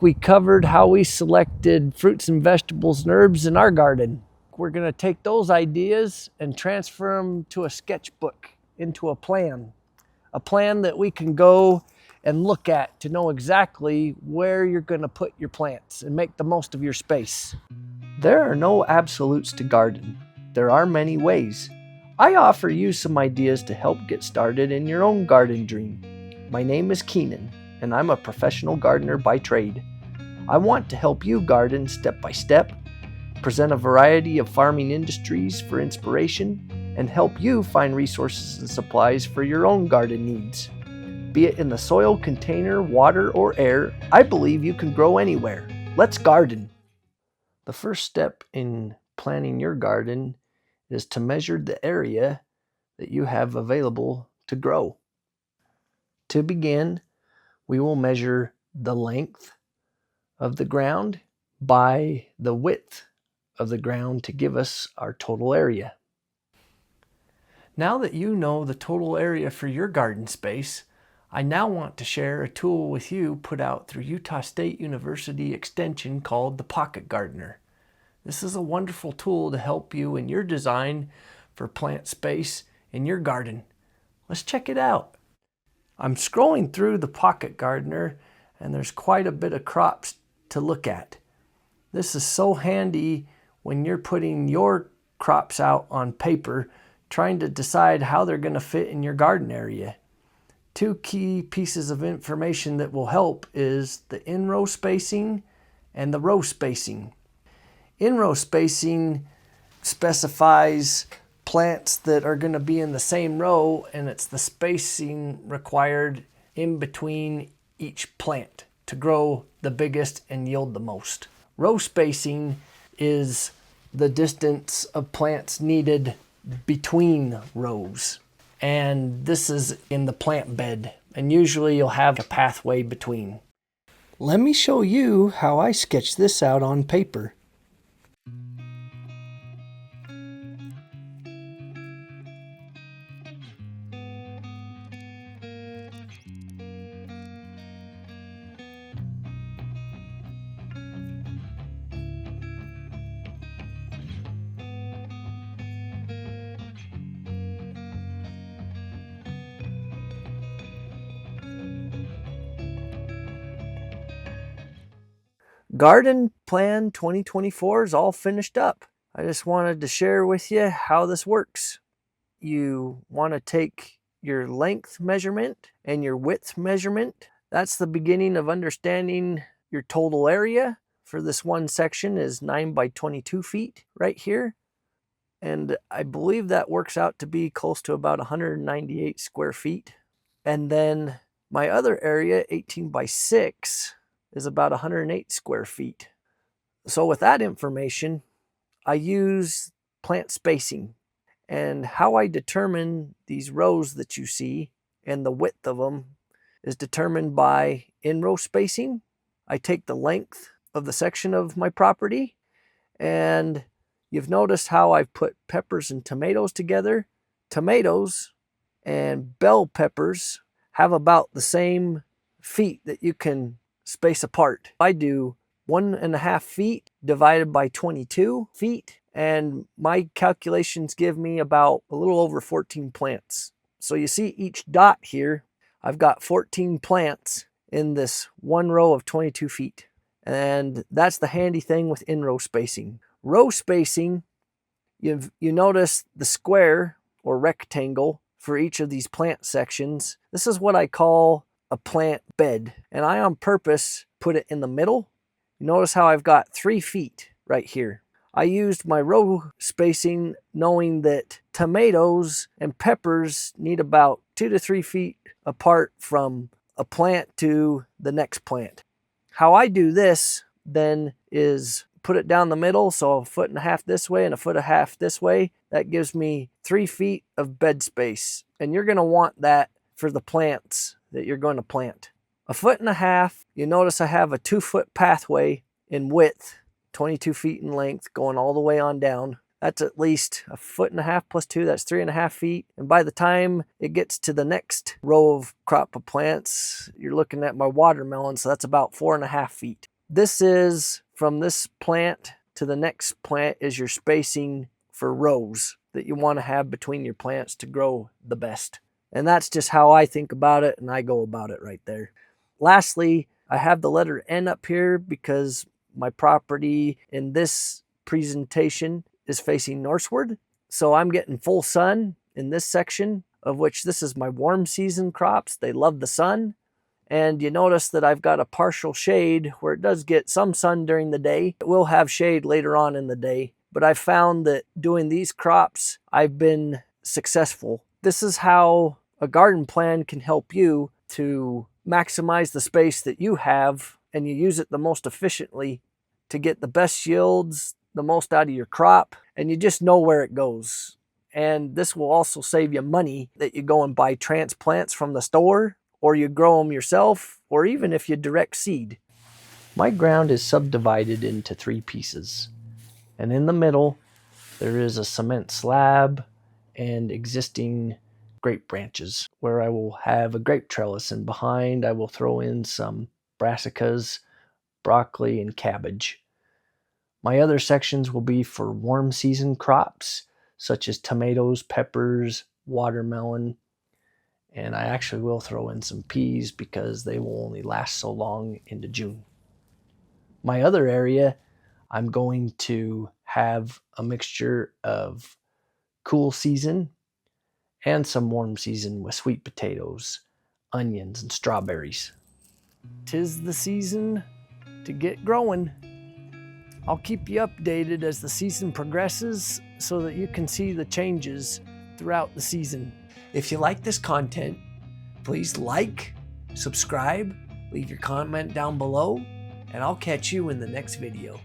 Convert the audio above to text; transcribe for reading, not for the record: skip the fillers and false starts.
We covered how we selected fruits and vegetables and herbs in our garden. We're going to take those ideas and transfer them to a sketchbook, into a plan that we can go and look at to know exactly where you're going to put your plants and make the most of your space. There are no absolutes to garden. There are many ways. I offer you some ideas to help get started in your own garden dream. My name is Keenan, and I'm a professional gardener by trade. I want to help you garden step by step, present a variety of farming industries for inspiration, and help you find resources and supplies for your own garden needs. Be it in the soil, container, water, or air, I believe you can grow anywhere. Let's garden. The first step in planning your garden is to measure the area that you have available to grow. To begin, we will measure the length of the ground by the width of the ground to give us our total area. Now that you know the total area for your garden space, I now want to share a tool with you put out through Utah State University Extension called the Pocket Gardener. This is a wonderful tool to help you in your design for plant space in your garden. Let's check it out. I'm scrolling through the Pocket Gardener and there's quite a bit of crops to look at. This is so handy when you're putting your crops out on paper, trying to decide how they're going to fit in your garden area. Two key pieces of information that will help is the in-row spacing and the row spacing. In-row spacing specifies plants that are going to be in the same row, and it's the spacing required in between each plant to grow the biggest and yield the most. Row spacing is the distance of plants needed between rows, and this is in the plant bed, and usually you'll have a pathway between. Let me show you how I sketch this out on paper. Garden Plan 2024 is all finished up. I just wanted to share with you how this works. You want to take your length measurement and your width measurement. That's the beginning of understanding your total area. For this one section is 9 by 22 feet right here. And I believe that works out to be close to about 198 square feet. And then my other area, 18 by 6, is about 108 square feet. So with that information, I use plant spacing. And how I determine these rows that you see and the width of them is determined by in-row spacing. I take the length of the section of my property, and you've noticed how I've put peppers and tomatoes together. Tomatoes and bell peppers have about the same feet that you can space apart. I do 1.5 feet divided by 22 feet, and my calculations give me about a little over 14 plants. So you see each dot here, I've got 14 plants in this one row of 22 feet. And that's the handy thing with in-row spacing. Row spacing, you notice the square or rectangle for each of these plant sections. This is what I call a plant bed, and I on purpose put it in the middle. Notice how I've got 3 feet right here. I used my row spacing knowing that tomatoes and peppers need about 2 to 3 feet apart from a plant to the next plant. How I do this then is put it down the middle, so 1.5 feet this way and 1.5 feet this way. That gives me 3 feet of bed space, and you're going to want that for the plants that you're going to plant. 1.5 feet, you notice I have a 2-foot pathway in width, 22 feet in length, going all the way on down. That's at least 1.5 plus 2, that's 3.5 feet. And by the time it gets to the next row of crop of plants, you're looking at my watermelon, so that's about 4.5 feet. This is from this plant to the next plant is your spacing for rows that you want to have between your plants to grow the best. And that's just how I think about it, and I go about it right there. Lastly, I have the letter N up here because my property in this presentation is facing northward. So I'm getting full sun in this section, of which this is my warm season crops. They love the sun. And you notice that I've got a partial shade where it does get some sun during the day. It will have shade later on in the day. But I found that doing these crops, I've been successful. This is how a garden plan can help you to maximize the space that you have, and you use it the most efficiently to get the best yields, the most out of your crop, and you just know where it goes. And this will also save you money that you go and buy transplants from the store, or you grow them yourself, or even if you direct seed. My ground is subdivided into 3 pieces, and in the middle there is a cement slab and existing grape branches where I will have a grape trellis, and behind I will throw in some brassicas, broccoli, and cabbage. My other sections will be for warm season crops such as tomatoes, peppers, watermelon, and I actually will throw in some peas because they will only last so long into June. My other area, I'm going to have a mixture of cool season and some warm season with sweet potatoes, onions, and strawberries. 'Tis the season to get growing. I'll keep you updated as the season progresses so that you can see the changes throughout the season. If you like this content, please like, subscribe, leave your comment down below, and I'll catch you in the next video.